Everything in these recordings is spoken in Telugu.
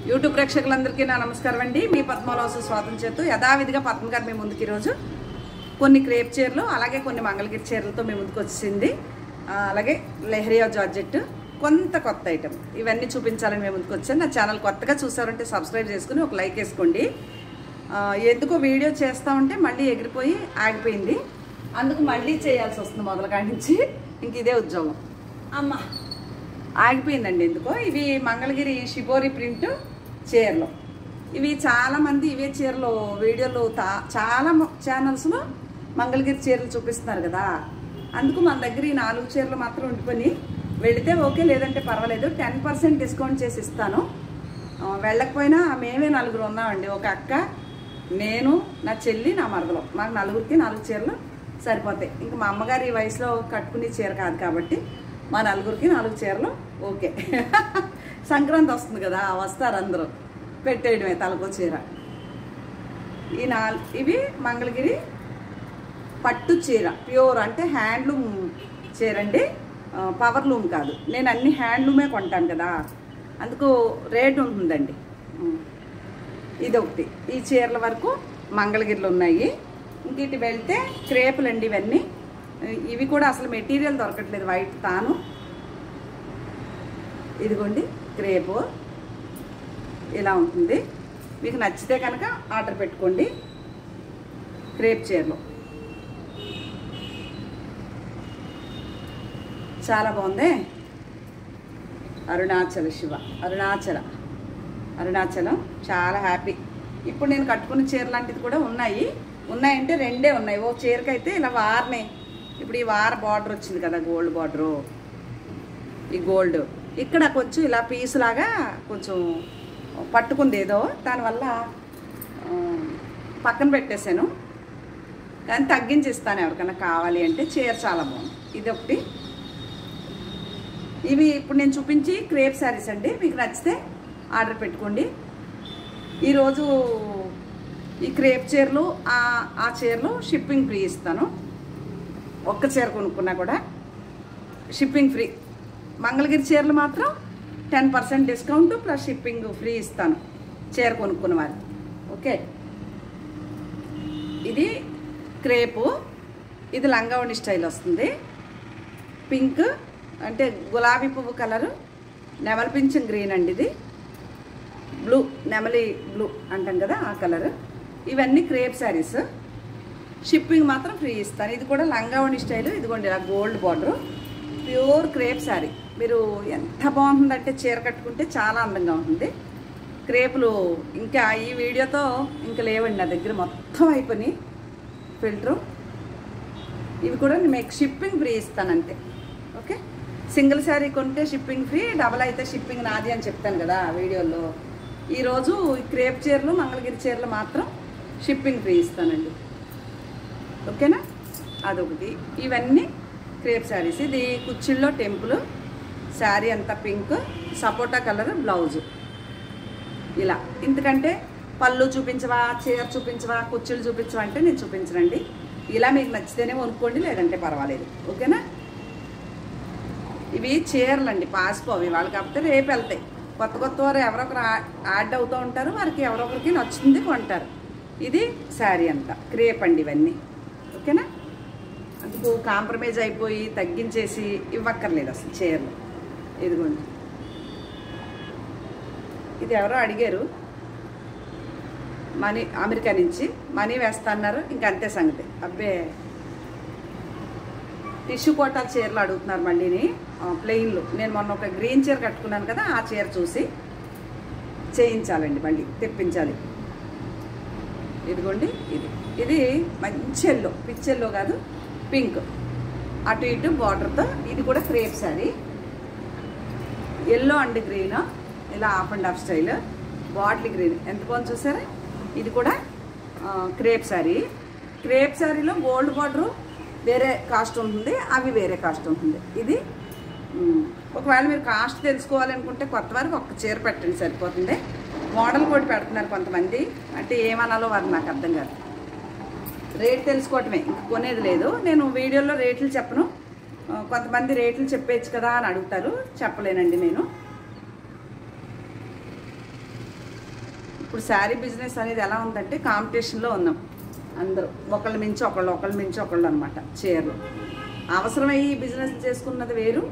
యూట్యూబ్ ప్రేక్షకులందరికీ నా నమస్కారం అండి. మీ పద్మలోసు స్వాగతం చేస్తూ యథావిధిగా పద్మ గారు మీ ముందుకు ఈరోజు కొన్ని క్రేప్ చీరలు అలాగే కొన్ని మంగళగిరి చీరలతో మీ ముందుకు వచ్చింది. అలాగే లెహరియా జార్జెట్ కొంత కొత్త ఐటమ్ ఇవన్నీ చూపించాలని మేము ముందుకు వచ్చాను. నా ఛానల్ కొత్తగా చూసారంటే సబ్స్క్రైబ్ చేసుకుని ఒక లైక్ వేసుకోండి. ఎందుకో వీడియో చేస్తూ ఉంటే మళ్ళీ ఎగిరిపోయి ఆగిపోయింది, అందుకు మళ్ళీ చేయాల్సి వస్తుంది మొదలుగా నుంచి. ఇంక ఇదే ఉద్యోగం అమ్మ ఆగిపోయిందండి ఎందుకో. ఇవి మంగళగిరి షిబోరి ప్రింట్ చీరలు. ఇవి చాలామంది ఇవే చీరలు వీడియోలు చాలా ఛానల్స్లో మంగళగిరి చీరలు చూపిస్తున్నారు కదా, అందుకు మన దగ్గర ఈ 4 చీరలు మాత్రం ఉండిపోయి వెళితే ఓకే, లేదంటే పర్వాలేదు 10% డిస్కౌంట్ చేసి ఇస్తాను. వెళ్ళకపోయినా మేమే 4 ఉన్నామండి. ఒక అక్క, నేను, నా చెల్లి, నా మరదలు, మాకు 4కి 4 చీరలు సరిపోతాయి. ఇంకా మా అమ్మగారు ఈ వయసులో కట్టుకునే చీర కాదు కాబట్టి మా 4కి 4 చీరలు ఓకే. సంక్రాంతి వస్తుంది కదా, వస్తారు అందరూ, పెట్టేయడమే తలకో చీర. ఇవి మంగళగిరి పట్టు చీర, ప్యూర్ అంటే హ్యాండ్లూమ్ చీర అండి, పవర్ లూమ్ కాదు. నేను అన్ని హ్యాండ్లూమే కొంటాను కదా, అందుకు రేట్ ఉంటుందండి. ఇదొకటి. ఈ చీరల వరకు మంగళగిరిలో ఉన్నాయి. ఇంక ఇటు వెళ్తే క్రేపులు అండి ఇవన్నీ. ఇవి కూడా అసలు మెటీరియల్ దొరకట్లేదు, వైట్ తాను. ఇదిగోండి క్రేపు ఇలా ఉంటుంది. మీకు నచ్చితే కనుక ఆర్డర్ పెట్టుకోండి. క్రేప్ చీరలు చాలా బాగుంది. అరుణాచల శివ, అరుణాచలం చాలా హ్యాపీ. ఇప్పుడు నేను కట్టుకున్న చీర లాంటిది కూడా ఉన్నాయంటే 2 ఉన్నాయి. ఓ చీరకైతే ఇలా వారనే, ఇప్పుడు ఈ వార బార్డర్ వచ్చింది కదా, గోల్డ్ బార్డరు. ఈ గోల్డ్ ఇక్కడ కొంచెం ఇలా పీస్ లాగా కొంచెం పట్టుకుంది ఏదో, దానివల్ల పక్కన పెట్టేశాను. కానీ తగ్గించి ఇస్తాను ఎవరికైనా కావాలి అంటే. చీర చాలా బాగుంది. ఇది ఒకటి. ఇవి ఇప్పుడు నేను చూపించి క్రేప్ శారీస్ అండి. మీకు నచ్చితే ఆర్డర్ పెట్టుకోండి. ఈరోజు ఈ క్రేప్ చీరలు ఆ చీరలు షిప్పింగ్ ఫ్రీ ఇస్తాను. ఒక్క చీర కొనుక్కున్నా కూడా షిప్పింగ్ ఫ్రీ. మంగళగిరి చీరలు మాత్రం 10% డిస్కౌంట్ ప్లస్ షిప్పింగ్ ఫ్రీ ఇస్తాను చీర కొనుక్కున్న వారు. ఓకే, ఇది క్రేపు. ఇది లంగావణి స్టైల్ వస్తుంది. పింక్ అంటే గులాబీ పువ్వు కలరు, నెమలి పింఛం గ్రీన్ అండి. ఇది బ్లూ, నెమలి బ్లూ అంటాం కదా, ఆ కలరు. ఇవన్నీ క్రేప్ శారీస్. షిప్పింగ్ మాత్రం ఫ్రీ ఇస్తాను. ఇది కూడా లంగావణి స్టైలు. ఇదిగోండి ఇలా gold border, pure crepe sari. మీరు ఎంత బాగుంటుందంటే చీర కట్టుకుంటే చాలా అందంగా ఉంటుంది. క్రేపులు ఇంకా ఈ వీడియోతో ఇంకా లేవండి నా దగ్గర, మొత్తం అయిపోయి ఫిల్టరు. ఇవి కూడా మీకు షిప్పింగ్ ఫ్రీ ఇస్తాను అంతే. ఓకే, సింగిల్ శారీ కొంటే షిప్పింగ్ ఫ్రీ, డబల్ అయితే షిప్పింగ్ నాది అని చెప్తాను కదా వీడియోలో. ఈరోజు ఈ క్రేప్ చీరలు మంగళగిరి చీరలు మాత్రం షిప్పింగ్ ఫ్రీ ఇస్తానండి. ఓకేనా, అదొకటి. ఇవన్నీ క్రేప్ శారీస్. ఇది కుచ్చిళ్ళలో టెంపుల్ శారీ అంతా పింక్, సపోటా కలర్ బ్లౌజు. ఇలా ఇంతకంటే పళ్ళు చూపించవా, చీర చూపించవా, కుచ్చిళ్ళు చూపించవా అంటే నేను చూపించనండి. ఇలా మీకు నచ్చితేనే కొనుక్కోండి, లేదంటే పర్వాలేదు. ఓకేనా, ఇవి చీరలు అండి, పాసిపోవి వాళ్ళు కాకపోతే రేపు వెళ్తాయి. కొత్త వారు ఎవరొకరు యాడ్ అవుతూ ఉంటారు, వారికి ఎవరొకరికి నచ్చుతుంది కొంటారు. ఇది శారీ అంతా క్రేప్ అండి ఇవన్నీ. ఓకేనా, అందుకు కాంప్రమైజ్ అయిపోయి తగ్గించేసి ఇవ్వక్కర్లేదు అసలు చీరలు. ఇదిగోండి, ఇది ఎవరో అడిగారు, మనీ అమెరికా నుంచి మనీ వేస్తా అన్నారు. ఇంకంతే సంగతి. అబ్బే, టిష్యూ కోటా చీరలు అడుగుతున్నారు మళ్ళీని, ప్లెయిన్లు. నేను మొన్న ఒక గ్రీన్ చీర కట్టుకున్నాను కదా, ఆ చీర చూసి చేయించాలండి, మళ్ళీ తెప్పించాలి. ఇదిగోండి, ఇది మంచి ఎల్లో, పిచ్చెల్లో కాదు, పింక్, అటు ఇటు బార్డర్తో. ఇది కూడా crepe sari, yellow and green, ఇలా half and half style, bottle green ఎంత బాగుంది చూసారా. ఇది కూడా క్రేప్ శారీ. క్రేప్ శారీలో గోల్డ్ బార్డరు వేరే కాస్ట్ ఉంటుంది, అవి వేరే కాస్ట్ ఉంటుంది. ఇది ఒకవేళ మీరు కాస్ట్ తెలుసుకోవాలనుకుంటే కొత్త వారికి ఒక్క చీర పెట్టండి సరిపోతుంది. మోడల్ కూడా పెడుతున్నారు కొంతమంది, అంటే ఏమనాలో వారు నాకు అర్థం కాదు. రేట్ తెలుసుకోవటమే, ఇంక కొనేది లేదు. నేను వీడియోలో రేట్లు చెప్పను, కొంతమంది రేట్లు చెప్పేయచ్చు కదా అని అడుగుతారు, చెప్పలేనండి నేను. ఇప్పుడు శారీ బిజినెస్ అనేది ఎలా ఉందంటే కాంపిటీషన్లో ఉన్నాం అందరూ, ఒకళ్ళ మించి ఒకళ్ళు అనమాట. చీరలు అవసరమయ్యి బిజినెస్ చేసుకున్నది వేరు,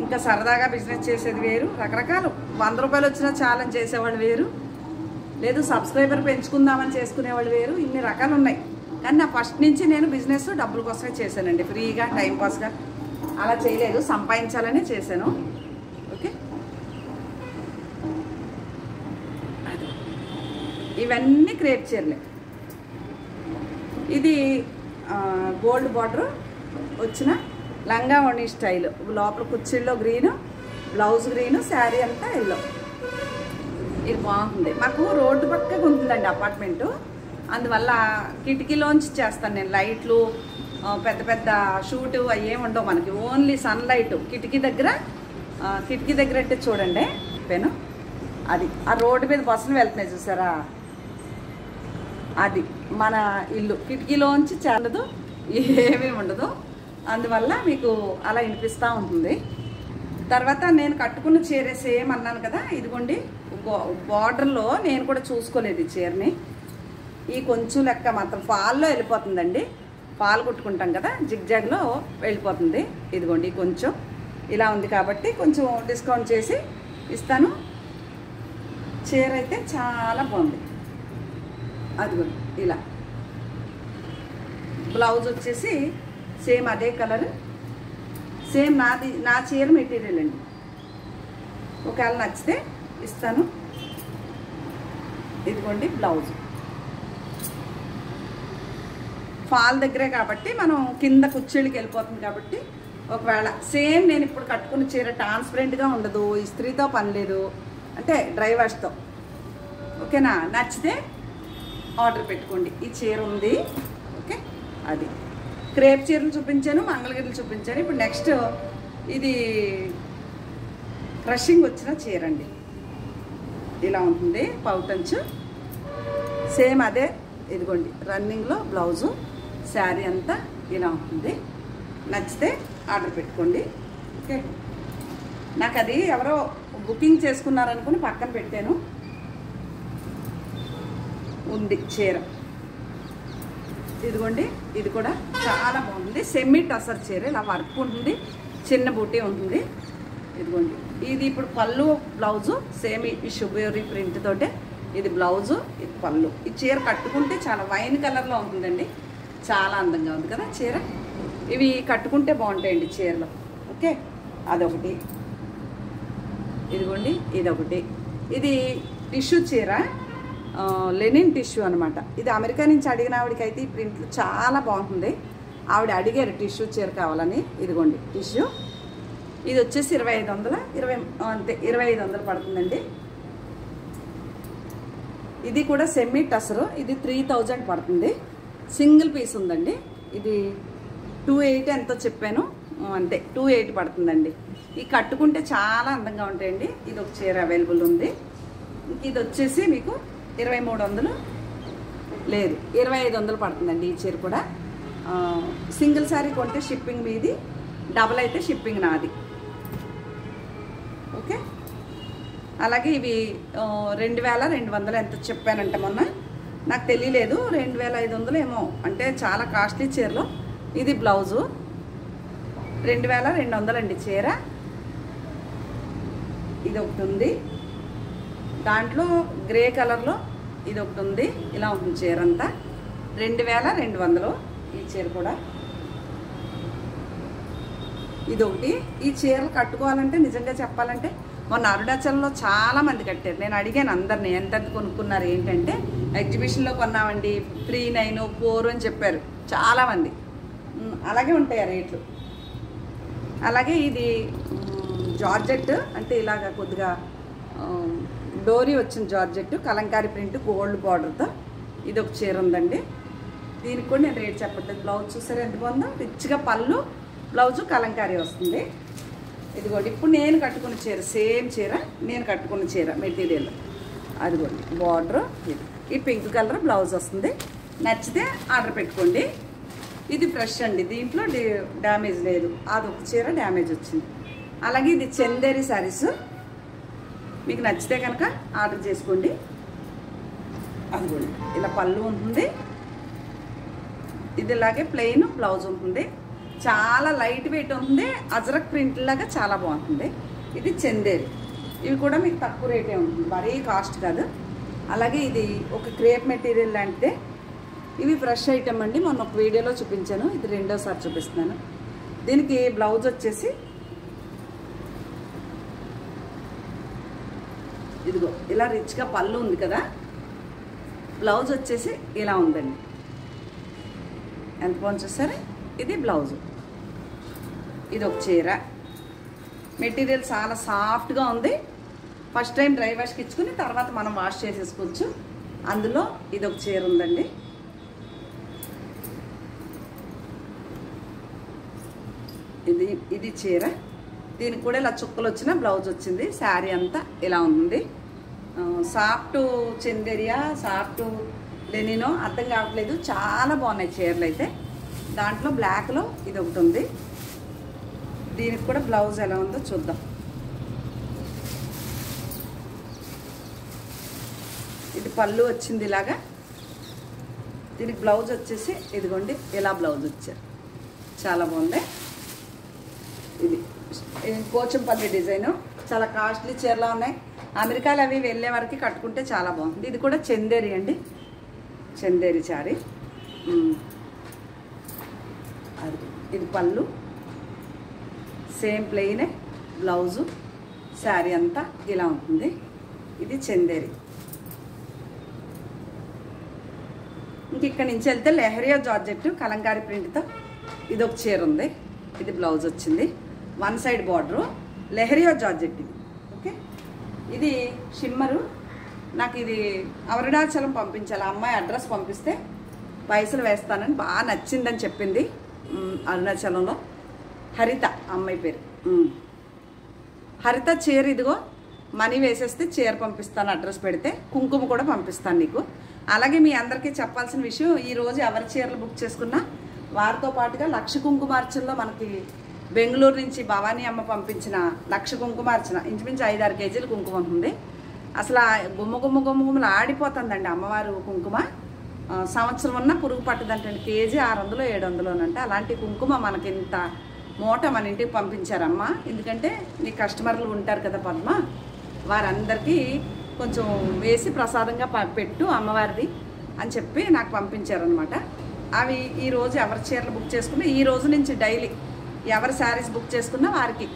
ఇంకా సరదాగా బిజినెస్ చేసేది వేరు, రకరకాలు 100 రూపాయలు వచ్చినా ఛాలెంజ్ చేసేవాళ్ళు వేరు, లేదు సబ్స్క్రైబర్ పెంచుకుందామని చేసుకునేవాళ్ళు వేరు, ఇన్ని రకాలు ఉన్నాయి. కానీ నా ఫస్ట్ నుంచి నేను బిజినెస్ డబ్బుల కోసమే చేశానండి, ఫ్రీగా టైంపాస్గా అలా చేయలేదు, సంపాదించాలనే చేశాను. ఓకే, ఇవన్నీ క్రేప్ చీరలే. ఇది గోల్డ్ బార్డర్ వచ్చిన లంగా ఓణి స్టైల్, లోపల కుర్చీల్లో గ్రీను, బ్లౌజ్ గ్రీను, శారీ అంతా ఎల్లో. ఇది బాగుంటుంది. మాకు రోడ్డు పక్కగా ఉంటుందండి అపార్ట్మెంటు, అందువల్ల కిటికీలోంచి చేస్తాను నేను. లైట్లు పెద్ద పెద్ద షూటు అవి ఏమి ఉండవు మనకి, ఓన్లీ సన్లైట్ కిటికీ దగ్గర అంటే చూడండి పెను, అది ఆ రోడ్డు మీద బస్సులు వెళ్తున్నాయి చూసారా, అది మన ఇల్లు. కిటికీలోంచి చాలదు, ఏమీ ఉండదు, అందువల్ల మీకు అలా వినిపిస్తూ ఉంటుంది. తర్వాత నేను కట్టుకున్న చీర సేమ్ అన్నాను కదా, ఇదిగోండి బార్డర్లో నేను కూడా చూసుకోలేదు ఈ చీరని. ఈ కొంచెం లెక్క మాత్రం ఫాల్లో వెళ్ళిపోతుందండి, ఫాల్ కుట్టుకుంటాం కదా జిగ్జాగ్లో వెళ్ళిపోతుంది. ఇదిగోండి కొంచెం ఇలా ఉంది కాబట్టి కొంచెం డిస్కౌంట్ చేసి ఇస్తాను. చీర అయితే చాలా బాగుంది. అదిగోండి ఇలా బ్లౌజ్ వచ్చేసి సేమ్ అదే కలర్, సేమ్ నా చీర మెటీరియల్ అండి. ఒకవేళ నచ్చితే ఇస్తాను. ఇదిగోండి బ్లౌజ్ ఫాల్ దగ్గరే కాబట్టి మనం కింద కుర్చీలకి వెళ్ళిపోతుంది కాబట్టి, ఒకవేళ సేమ్ నేను ఇప్పుడు కట్టుకున్న చీర ట్రాన్స్పరెంట్గా ఉండదు, ఇస్త్రీతో పని లేదు, అంటే డ్రై వాష్తో. ఓకేనా, నచ్చితే ఆర్డర్ పెట్టుకోండి. ఈ చీర ఉంది. ఓకే, అది క్రేప్ చీరలు చూపించాను, మంగళగిరిలు చూపించాను. ఇప్పుడు నెక్స్ట్ ఇది క్రషింగ్ వచ్చిన చీర అండి. ఇలా ఉంటుంది పౌటంచు, సేమ్ అదే. ఇదిగోండి రన్నింగ్లో బ్లౌజు, శారీ అంతా ఇలా ఉంటుంది. నచ్చితే ఆర్డర్ పెట్టుకోండి. ఓకే, నాకు అది ఎవరో బుకింగ్ చేసుకున్నారనుకుని పక్కన పెట్టాను. ఉంది చీర, ఇదిగోండి. ఇది కూడా చాలా బాగుంది, సెమీ టసర్ చీర, ఇలా వర్క్ ఉంటుంది, చిన్న బూటీ ఉంటుంది. ఇదిగోండి, ఇది ఇప్పుడు పళ్ళు బ్లౌజు సేమ్ ఈ షుబేరీ ప్రింట్ తోటే ఇది బ్లౌజు, ఇది పళ్ళు. ఈ చీర కట్టుకుంటే చాలా వైన్ కలర్లో ఉంటుందండి, చాలా అందంగా ఉంది కదా చీర. ఇవి కట్టుకుంటే బాగుంటాయండి చీరలో. ఓకే, అదొకటి. ఇదిగోండి ఇదొకటి. ఇది టిష్యూ చీర, లెనిన్ టిష్యూ అనమాట. ఇది అమెరికా నుంచి అడిగిన ఆవిడకైతే ఈ ప్రింట్లు చాలా బాగుంటుంది. ఆవిడ అడిగారు టిష్యూ చీర కావాలని. ఇదిగోండి టిష్యూ. ఇది వచ్చేసి 2500 అంతే, 2500 పడుతుందండి. ఇది కూడా సెమీ టసరు, ఇది 3000 పడుతుంది. సింగిల్ పీస్ ఉందండి. ఇది 280 ఎంతో చెప్పాను, అంతే 280 పడుతుందండి. ఈ కట్టుకుంటే చాలా అందంగా ఉంటాయండి. ఇది ఒక చీర అవైలబుల్ ఉంది. ఇది వచ్చేసి మీకు 2300 లేదు 2500 పడుతుందండి. ఈ చీర కూడా సింగిల్ శారీ కొంటే షిప్పింగ్ మీది, డబల్ అయితే షిప్పింగ్ నాది. ఓకే, అలాగే ఇవి 2200 ఎంత చెప్పానంటే మొన్న నాకు తెలియలేదు, 2500 ఏమో, అంటే చాలా కాస్ట్లీ చీరలో. ఇది బ్లౌజు 2200 అండి చీర. ఇది ఒకటి ఉంది, దాంట్లో గ్రే కలర్లో ఇది ఒకటి ఉంది. ఇలా ఉంటుంది చీర అంతా 2200. ఈ చీర కూడా ఇది ఒకటి. ఈ చీరలు కట్టుకోవాలంటే నిజంగా చెప్పాలంటే మొన్న అరుణాచలంలో చాలామంది కట్టారు. నేను అడిగాను అందరినీ ఎంత కొనుక్కున్నారు ఏంటంటే, ఎగ్జిబిషన్లో కొన్నామండి 3900, 4 అని చెప్పారు చాలామంది. అలాగే ఉంటాయి రేట్లు. అలాగే ఇది జార్జెట్, అంటే ఇలాగ కొద్దిగా డోరీ వచ్చిన జార్జెట్, కలంకారీ ప్రింట్, గోల్డ్ బార్డర్తో ఇది ఒక చీర ఉందండి. దీనికి కూడా నేను రేట్ చెప్పట్లేదు. బ్లౌజ్ చూసారు ఎంత బాగుందో, రిచ్గా పళ్ళు, బ్లౌజు కలంకారీ వస్తుంది. ఇదిగోండి ఇప్పుడు నేను కట్టుకున్న చీర, సేమ్ చీర నేను కట్టుకున్న చీర మెటీరియల్. అదిగోండి బార్డర్, ఈ పింక్ కలర్ బ్లౌజ్ వస్తుంది. నచ్చితే ఆర్డర్ పెట్టుకోండి. ఇది ఫ్రెష్ అండి, దీంట్లో డ్యామేజ్ లేదు. అదొక చీర డ్యామేజ్ వచ్చింది. అలాగే ఇది చందేరి శారీస్, మీకు నచ్చితే కనుక ఆర్డర్ చేసుకోండి. అది కూడా ఇలా పళ్ళు ఉంటుంది, ఇది ఇలాగే ప్లెయిన్ బ్లౌజ్ ఉంటుంది. చాలా లైట్ వెయిట్ ఉంటుంది, అజరక్ ప్రింట్ లాగా చాలా బాగుంటుంది. ఇది చందేరి, ఇవి కూడా మీకు తక్కువ రేటే ఉంటుంది, మరీ కాస్ట్ కాదు. అలాగే ఇది ఒక క్రేప్ మెటీరియల్ లాంటిదే. ఇవి ఫ్రెష్ ఐటమ్ అండి, మొన్న ఒక వీడియోలో చూపించాను, ఇది రెండోసారి చూపిస్తున్నాను. దీనికి బ్లౌజ్ వచ్చేసి ఇదిగో ఇలా రిచ్గా పళ్ళు ఉంది కదా, బ్లౌజ్ వచ్చేసి ఇలా ఉందండి. ఎంత బాగుంది చూసారా, ఇది బ్లౌజు. ఇది ఒక చీర, మెటీరియల్ చాలా సాఫ్ట్గా ఉంది. ఫస్ట్ టైం డ్రై వాష్కి ఇచ్చుకుని తర్వాత మనం వాష్ చేసేసుకోవచ్చు. అందులో ఇది ఒక చీర ఉందండి. ఇది చీర, దీనికి కూడా ఇలా చుక్కలు వచ్చిన బ్లౌజ్ వచ్చింది. శారీ అంతా ఇలా ఉంది. సాఫ్ట్ చందేరియా, సాఫ్ట్ లెనినో అర్థం కావట్లేదు, చాలా బాగున్నాయి చీరలు అయితే. దాంట్లో బ్లాక్లో ఇది ఒకటి ఉంది. దీనికి కూడా బ్లౌజ్ ఎలా ఉందో చూద్దాం. ఇది పళ్ళు వచ్చింది ఇలాగా, దీనికి బ్లౌజ్ వచ్చేసి ఇదిగోండి ఇలా బ్లౌజ్ వచ్చారు, చాలా బాగుంది. ఇది పోచంపల్లి డిజైను, చాలా కాస్ట్లీ చీరలా ఉన్నాయి. అమెరికాలో అవి వెళ్ళే వరకు కట్టుకుంటే చాలా బాగుంటుంది. ఇది కూడా చందేరి అండి, చందేరి శారీ. అది ఇది పళ్ళు, సేమ్ ప్లెయినే బ్లౌజు, శారీ అంతా ఇలా ఉంటుంది. ఇది చందేరి. ఇంక ఇక్కడ నుంచి వెళ్తే లెహరియా జార్జెట్ కలంకారీ ప్రింట్తో ఇది ఒక చీర ఉంది. ఇది బ్లౌజ్ వచ్చింది, one side border, leheriya georgette ఇది. ఓకే, ఇది షిమ్మరు. నాకు ఇది అరుణాచలం పంపించాలి, అమ్మాయి అడ్రస్ పంపిస్తే పైసలు వేస్తానని బాగా నచ్చిందని చెప్పింది. అరుణాచలంలో హరిత అమ్మాయి పేరు. హరిత చీర ఇదిగో, మనీ వేసేస్తే చీర పంపిస్తాను, అడ్రస్ పెడితే కుంకుమ కూడా పంపిస్తాను నీకు. అలాగే మీ అందరికీ చెప్పాల్సిన విషయం, ఈరోజు ఎవరి చీరలు బుక్ చేసుకున్నా వారితో పాటుగా లక్ష కుంకుమార్చనలో మనకి బెంగళూరు నుంచి భవానీ అమ్మ పంపించిన లక్ష కుంకుమార్చన ఇంచుమించు 5-6 కేజీలు కుంకుమ ఉంటుంది. అసలు గుమ్మలు ఆడిపోతుందండి అమ్మవారు కుంకుమ. సంవత్సరం ఉన్న పురుగు పట్టదంటే కేజీ 600-700 అలాంటి కుంకుమ మనకి ఇంత మూట మన ఇంటికి పంపించారమ్మ. ఎందుకంటే నీ కస్టమర్లు ఉంటారు కదా పద్మ, వారందరికీ కొంచెం వేసి ప్రసాదంగా పెట్టు అమ్మవారిది అని చెప్పి నాకు పంపించారనమాట. అవి ఈరోజు ఎవరి చీరలు బుక్ చేసుకున్నా, ఈ రోజు నుంచి డైలీ ఎవరి శారీస్ బుక్ చేసుకున్నా వారికి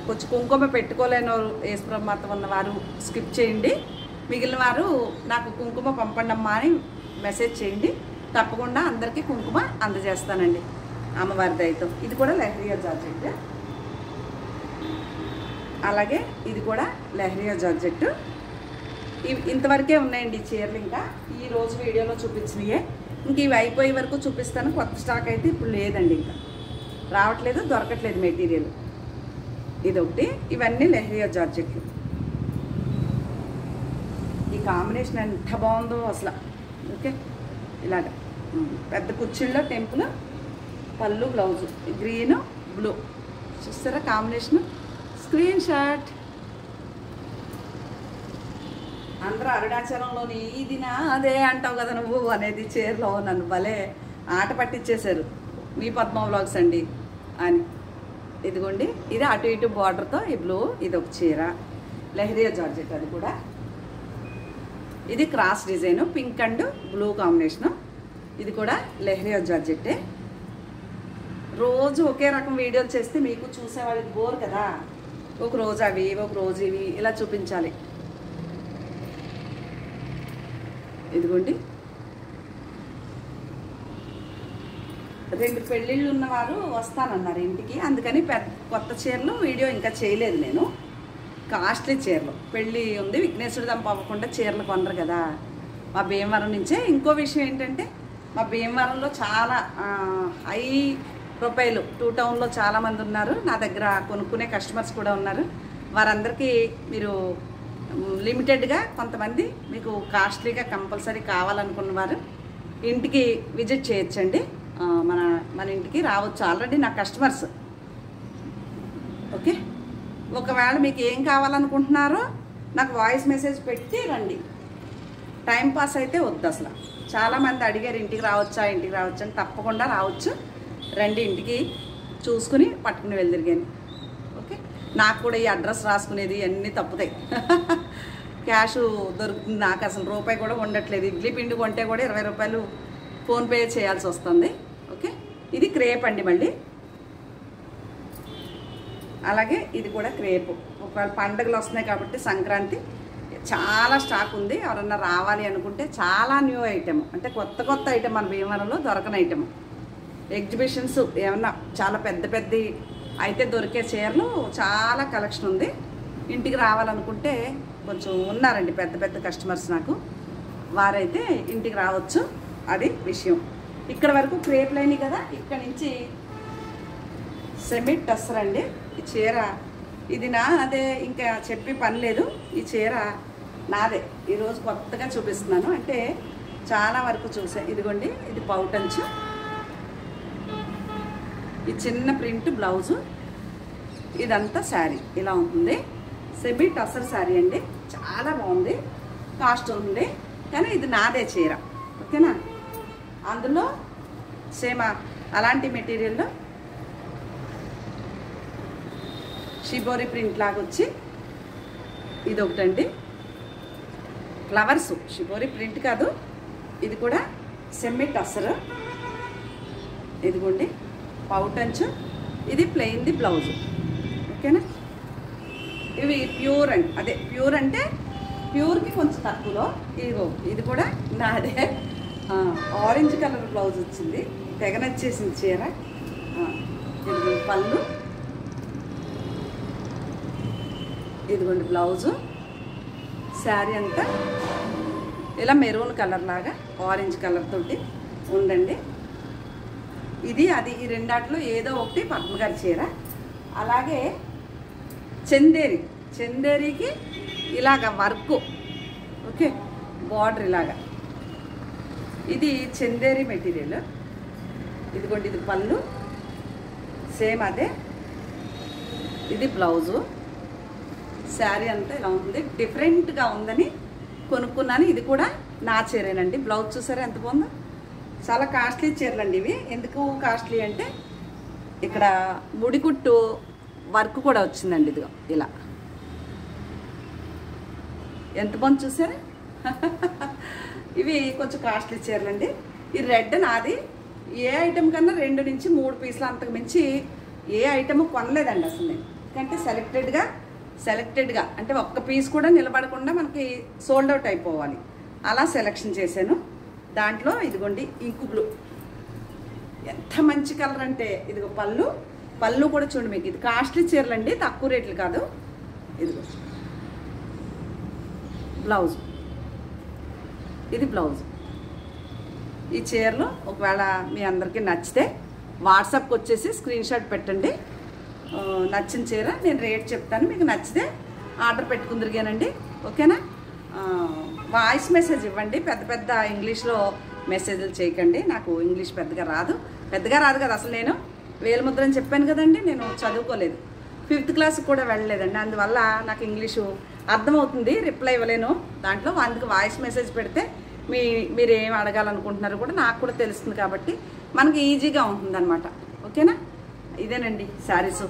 కొంచెం కుంకుమ పెట్టుకోలేని యేసుప్రభుమాత ఉన్నవారు స్కిప్ చేయండి, మిగిలిన వారు నాకు కుంకుమ పంపండి అమ్మా అని మెసేజ్ చేయండి. తప్పకుండా అందరికీ కుంకుమ అందజేస్తానండి అమ్మవారి దయతో. ఇది కూడా లెహరియా జార్జెట్. అలాగే ఇది కూడా లెహరియా జార్జెట్. ఇంతవరకే ఉన్నాయండి ఈ చీరలు. ఇంకా ఈరోజు వీడియోలో చూపించినయే, ఇంక ఇవి అయిపోయే వరకు చూపిస్తాను. కొత్త స్టాక్ అయితే ఇప్పుడు లేదండి, ఇంకా రావట్లేదు, దొరకట్లేదు మెటీరియల్. ఇదొకటి. ఇవన్నీ లెహరియా జార్జెట్లు. ఈ కాంబినేషన్ ఎంత బాగుందో అసలు. ఓకే, ఇలాగ పెద్ద కుర్చీల్లో టెంపుల్, పళ్ళు బ్లౌజు గ్రీన్ బ్లూ, చూస్తారా కాంబినేషను. Screen shot. అందరూ అరుణాచలంలోని ఇదినా అదే అంటావు కదా నువ్వు అనేది చీరలో నన్ను భలే ఆట పట్టించేశారు, మీ పద్మ వ్లాగ్స్ అండి అని. ఇదిగోండి, ఇది అటు ఇటు బార్డర్తో ఈ బ్లూ. ఇది ఒక చీర లెహరియా జార్జెట్, అది కూడా. ఇది cross design, pink and blue combination. ఇది కూడా లెహరియా జార్జెట్టే. రోజు ఒకే రకం వీడియోలు చేస్తే మీకు చూసేవాళ్ళకి బోర్ కదా, ఒక రోజు అవి ఒక రోజు ఇవి ఇలా చూపించాలి. ఇదిగోండి, 2 పెళ్ళిళ్ళు ఉన్నవారు వస్తానన్నారు ఇంటికి, అందుకని కొత్త చీరలు వీడియో ఇంకా చేయలేదు నేను. కాస్ట్లీ చీరలు, పెళ్ళి ఉంది, విఘ్నేశ్వరుడు దంప అవ్వకుండా చీరలు కొనరు కదా మా భీమవరం నుంచే. ఇంకో విషయం ఏంటంటే మా భీమవరంలో చాలా హై ప్రొఫైల్ 2 టౌన్లో చాలామంది ఉన్నారు, నా దగ్గర కొనుక్కునే కస్టమర్స్ కూడా ఉన్నారు. వారందరికీ మీరు లిమిటెడ్గా కొంతమంది మీకు కాస్ట్లీగా కంపల్సరీ కావాలనుకున్న వారు ఇంటికి విజిట్ చేయొచ్చండి. మన ఇంటికి రావచ్చు, ఆల్రెడీ నా కస్టమర్స్. ఓకే, ఒకవేళ మీకు ఏం కావాలనుకుంటున్నారో నాకు వాయిస్ మెసేజ్ పెట్టి రండి. టైం పాస్ అయితే వద్దు అసలు. చాలామంది అడిగారు ఇంటికి రావచ్చా అని. తప్పకుండా రావచ్చు, రండి ఇంటికి, చూసుకుని పట్టుకుని వెళ్ళిరిగాను. ఓకే, నాకు కూడా ఈ అడ్రస్ రాసుకునేది అన్నీ తప్పుతాయి. క్యాష్ దొరుకుతుంది నాకు, అసలు రూపాయి కూడా ఉండట్లేదు. ఇడ్లీ పిండి కొంటే కూడా 20 రూపాయలు ఫోన్పే చేయాల్సి వస్తుంది. ఓకే, ఇది క్రేప్ అండి. మళ్ళీ అలాగే ఇది కూడా క్రేపు. ఒకవేళ పండుగలు వస్తున్నాయి కాబట్టి సంక్రాంతి చాలా స్టాక్ ఉంది. ఎవరన్నా రావాలి అనుకుంటే చాలా న్యూ ఐటెం, అంటే కొత్త ఐటెం మన భీమవరంలో దొరకని ఐటెం. ఎగ్జిబిషన్స్ ఏమన్నా చాలా పెద్ద అయితే దొరికే చీరలు చాలా కలెక్షన్ ఉంది. ఇంటికి రావాలనుకుంటే కొంచెం ఉన్నారండి పెద్ద కస్టమర్స్ నాకు, వారైతే ఇంటికి రావచ్చు. అది విషయం. ఇక్కడ వరకు క్రేప్ లైన్ కదా, ఇక్కడ నుంచి సెమీ టస్సర్ అండి. ఈ చీర ఇది అదే, ఇంకా చెప్పి పని లేదు. ఈ చీర నాదే, ఈరోజు కొత్తగా చూపిస్తున్నాను. అంటే చాలా వరకు చూసాను. ఇదిగోండి, ఇది పౌటంచు, ఈ చిన్న ప్రింట్ బ్లౌజు, ఇదంతా శారీ ఇలా ఉంటుంది. సెమీ టస్సర్ శారీ అండి, చాలా బాగుంది. కాస్ట్ ఉంది కానీ ఇది నాదే చీర. ఓకేనా, అందులో సేమ్ అలాంటి మెటీరియల్లో షిబోరి ప్రింట్ లాగా వచ్చి ఇది ఒకటండి. ఫ్లవర్స్ షిబోరి ప్రింట్ కాదు, ఇది కూడా సెమీ టస్సర్. ఇదిగోండి పౌటంచు, ఇది ప్లెయిన్ది బ్లౌజు. ఓకేనా, ఇవి ప్యూర్ అండి. అదే ప్యూర్ అంటే ప్యూర్కి కొంచెం తక్కువలో. ఇదిగో ఇది కూడా నాదే. ఆరెంజ్ కలర్ బ్లౌజ్ వచ్చింది, తెగ నచ్చేసింది చీర. ఇది పళ్ళు, ఇదిగోండి బ్లౌజు. శారీ అంతా ఇలా మెరూన్ కలర్ లాగా ఆరెంజ్ కలర్ తోటి ఉందండి. ఇది అది ఈ రెండాట్లో ఏదో ఒకటి పద్మగారి చీర. అలాగే చందేరికి ఇలాగ వర్క్. ఓకే, బార్డర్ ఇలాగా. ఇది చందేరి మెటీరియల్. ఇదిగోండి ఇది పళ్ళు, సేమ్ అదే. ఇది బ్లౌజు. శారీ అంతా ఇలా ఉంది, డిఫరెంట్గా ఉందని కొనుక్కున్నాను. ఇది కూడా నా చీరేనండి. బ్లౌజ్ చూసారా ఎంత బాగుందో. చాలా కాస్ట్లీ చీరలండి ఇవి. ఎందుకు కాస్ట్లీ అంటే ఇక్కడ ముడికుట్టు వర్క్ కూడా వచ్చిందండి. ఇదిగో ఇలా ఎంత బాగుంది చూసారా. ఇవి కొంచెం కాస్ట్లీ చీరలండి. ఈ రెడ్ నాది. ఏ ఐటెం కన్నా 2 నుంచి 3 పీసులు, అంతకు మించి ఏ ఐటెం కొనలేదండి అసలు నేను. ఎందుకంటే సెలెక్టెడ్గా అంటే ఒక్క పీస్ కూడా నిలబడకుండా మనకి సోల్డ్ అవుట్ అయిపోవాలి, అలా సెలెక్షన్ చేశాను. దాంట్లో ఇదిగోండి ఇంకు బ్లూ, ఎంత మంచి కలర్ అంటే. ఇదిగో పళ్ళు కూడా చూడండి మీకు. ఇది కాస్ట్లీ చీరలండి, తక్కువ రేట్లు కాదు. ఇదిగో బ్లౌజ్, ఇది బ్లౌజ్. ఈ చీరలు ఒకవేళ మీ అందరికీ నచ్చితే వాట్సాప్కి వచ్చేసి స్క్రీన్ షాట్ పెట్టండి. నచ్చిన చీర నేను రేట్ చెప్తాను, మీకు నచ్చితే ఆర్డర్ పెట్టుకుందిరిగానండి. ఓకేనా, వాయిస్ మెసేజ్ ఇవ్వండి. పెద్ద ఇంగ్లీష్లో మెసేజ్లు చేయకండి, నాకు ఇంగ్లీష్ పెద్దగా రాదు కదా. అసలు నేను వేలుముద్ర అని చెప్పాను కదండి, నేను చదువుకోలేదు, 5th క్లాస్ కూడా వెళ్ళలేదండి. అందువల్ల నాకు ఇంగ్లీషు అర్థమవుతుంది, రిప్లై ఇవ్వలేను దాంట్లో. అందుకు వాయిస్ మెసేజ్ పెడితే మీరు ఏం అడగాలనుకుంటున్నారో కూడా నాకు కూడా తెలుస్తుంది, కాబట్టి మనకి ఈజీగా ఉంటుంది అనమాట. ఓకేనా, ఇదేనండి శారీసు.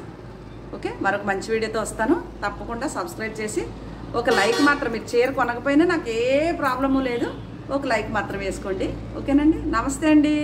ఓకే, మరొక మంచి వీడియోతో వస్తాను. తప్పకుండా సబ్స్క్రైబ్ చేసి ఒక లైక్ మాత్రం, మీరు చీర కొనకపోయినా నాకు ఏ ప్రాబ్లము లేదు, ఒక లైక్ మాత్రం వేసుకోండి. ఓకేనండి, నమస్తే అండి.